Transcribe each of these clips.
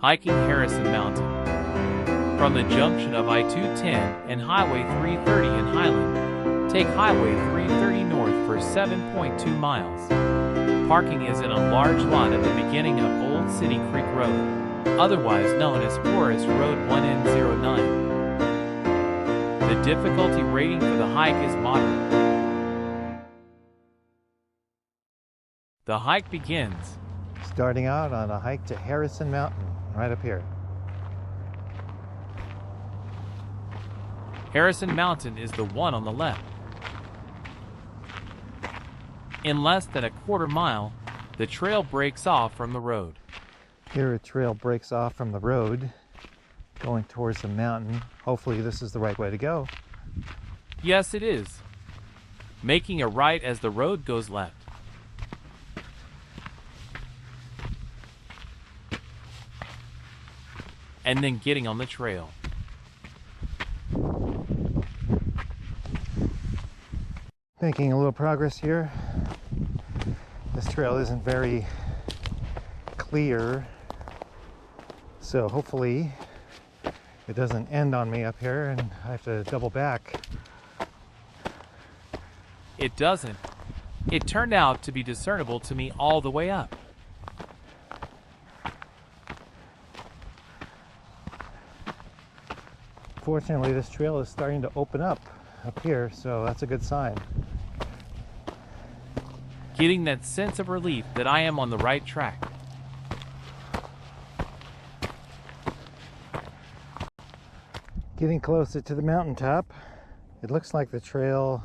Hiking Harrison Mountain. From the junction of I-210 and Highway 330 in Highland, take Highway 330 north for 7.2 miles. Parking is in a large lot at the beginning of Old City Creek Road, otherwise known as Forest Road 1N09. The difficulty rating for the hike is moderate. The hike begins. Starting out on a hike to Harrison Mountain, right up here. Harrison Mountain is the one on the left. In less than a quarter mile, the trail breaks off from the road. Here a trail breaks off from the road, going towards the mountain. Hopefully this is the right way to go. Yes, it is. Making a right as the road goes left. And then getting on the trail. Making a little progress here. This trail isn't very clear, so hopefully it doesn't end on me up here and I have to double back. It doesn't. It turned out to be discernible to me all the way up. Fortunately, this trail is starting to open up here, so that's a good sign. Getting that sense of relief that I am on the right track. Getting closer to the mountaintop, it looks like the trail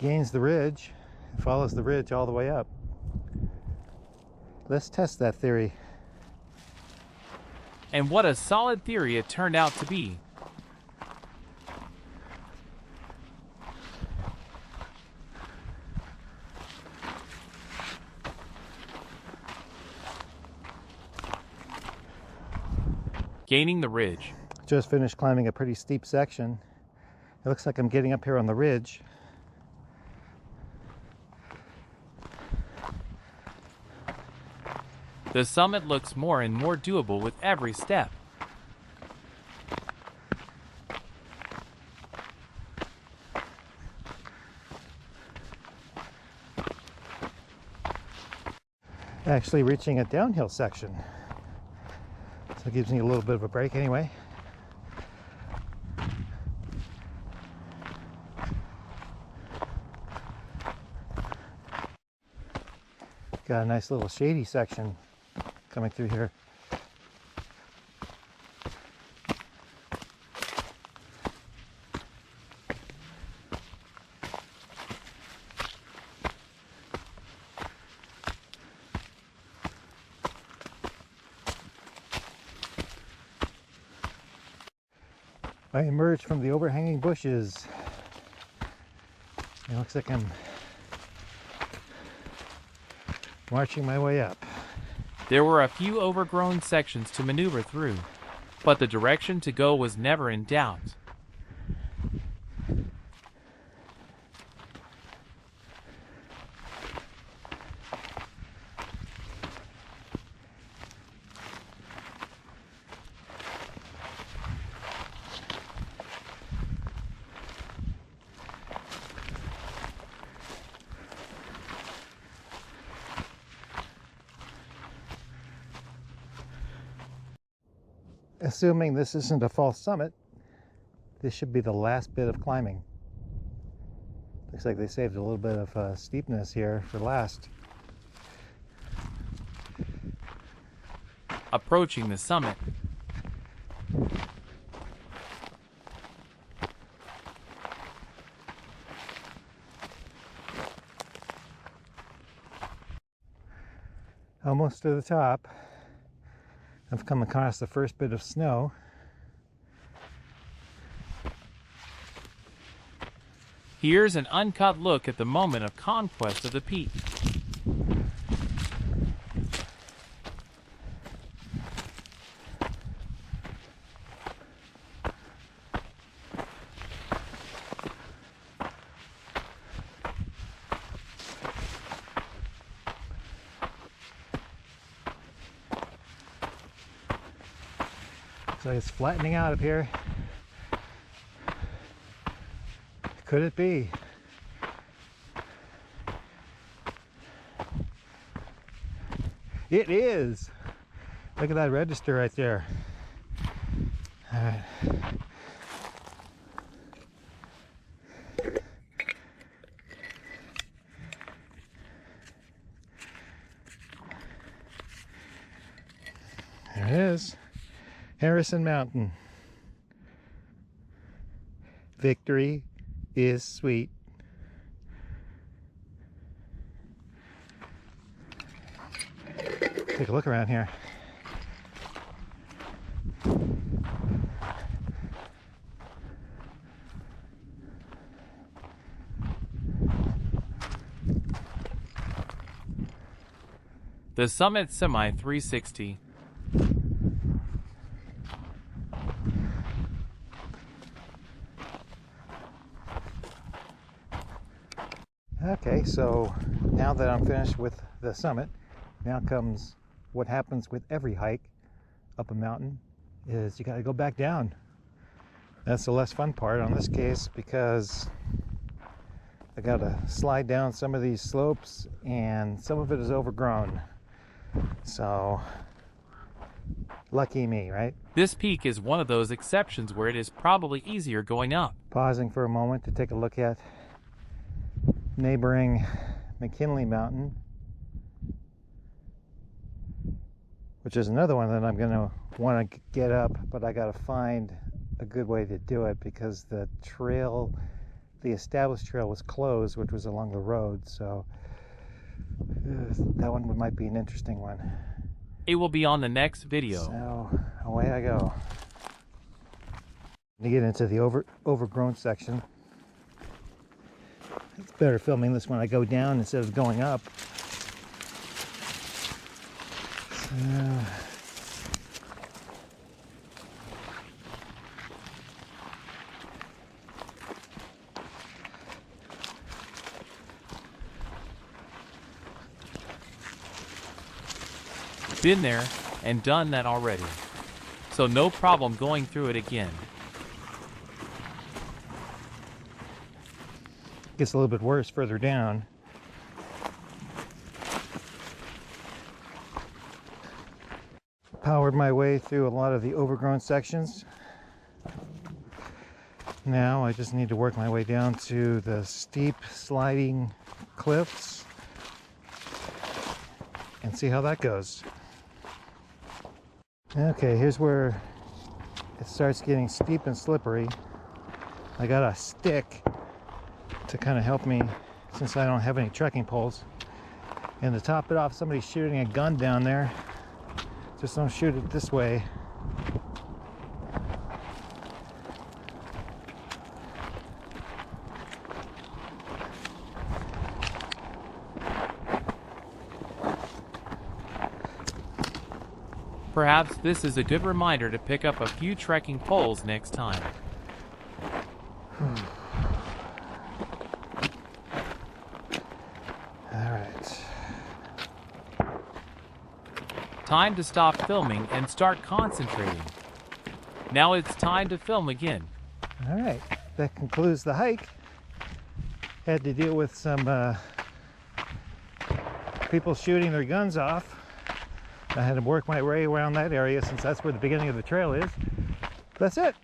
gains the ridge and follows the ridge all the way up. Let's test that theory. And what a solid theory it turned out to be. Gaining the ridge. Just finished climbing a pretty steep section. It looks like I'm getting up here on the ridge. The summit looks more and more doable with every step. Actually reaching a downhill section. So it gives me a little bit of a break anyway. Got a nice little shady section coming through here. I emerged from the overhanging bushes. It looks like I'm marching my way up. There were a few overgrown sections to maneuver through, but the direction to go was never in doubt. Assuming this isn't a false summit, this should be the last bit of climbing. Looks like they saved a little bit of steepness here for last. Approaching the summit. Almost to the top. I've come across the first bit of snow. Here's an uncut look at the moment of conquest of the peak. So it's flattening out up here. Could it be? It is. Look at that register right there. All right. There it is. Harrison Mountain. Victory is sweet. Take a look around here. The Summit Semi 360. Okay, so now that I'm finished with the summit, now comes what happens with every hike up a mountain, is you got to go back down. That's the less fun part on this case, because I got to slide down some of these slopes and some of it is overgrown. So lucky me, right? This peak is one of those exceptions where it is probably easier going up. Pausing for a moment to take a look at neighboring McKinley Mountain, which is another one that I'm going to want to get up, but I got to find a good way to do it because the trail, the established trail, was closed, which was along the road. So that one might be an interesting one. It will be on the next video. So away I go. To get into the overgrown section. It's better filming this when I go down instead of going up. So, Been there and done that already, so no problem going through it again. gets a little bit worse further down. Powered my way through a lot of the overgrown sections. Now I just need to work my way down to the steep sliding cliffs and see how that goes. Okay, here's where it starts getting steep and slippery. I got a stick to kind of help me since I don't have any trekking poles. And to top it off, somebody's shooting a gun down there. Just don't shoot it this way. Perhaps this is a good reminder to pick up a few trekking poles next time. Alright. Time to stop filming and start concentrating. Now it's time to film again. Alright, that concludes the hike. Had to deal with some people shooting their guns off. I had to work my way around that area since that's where the beginning of the trail is. That's it.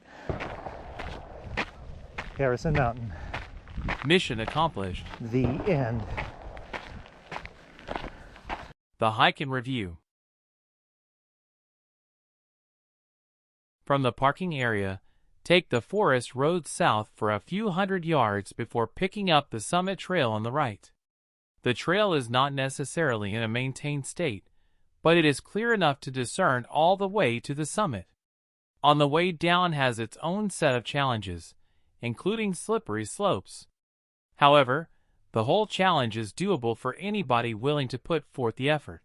Harrison Mountain. Mission accomplished. The end. The hike and review. From the parking area, take the forest road south for a few hundred yards before picking up the summit trail on the right. The trail is not necessarily in a maintained state, but it is clear enough to discern all the way to the summit. On the way down has its own set of challenges, including slippery slopes. However, the whole challenge is doable for anybody willing to put forth the effort.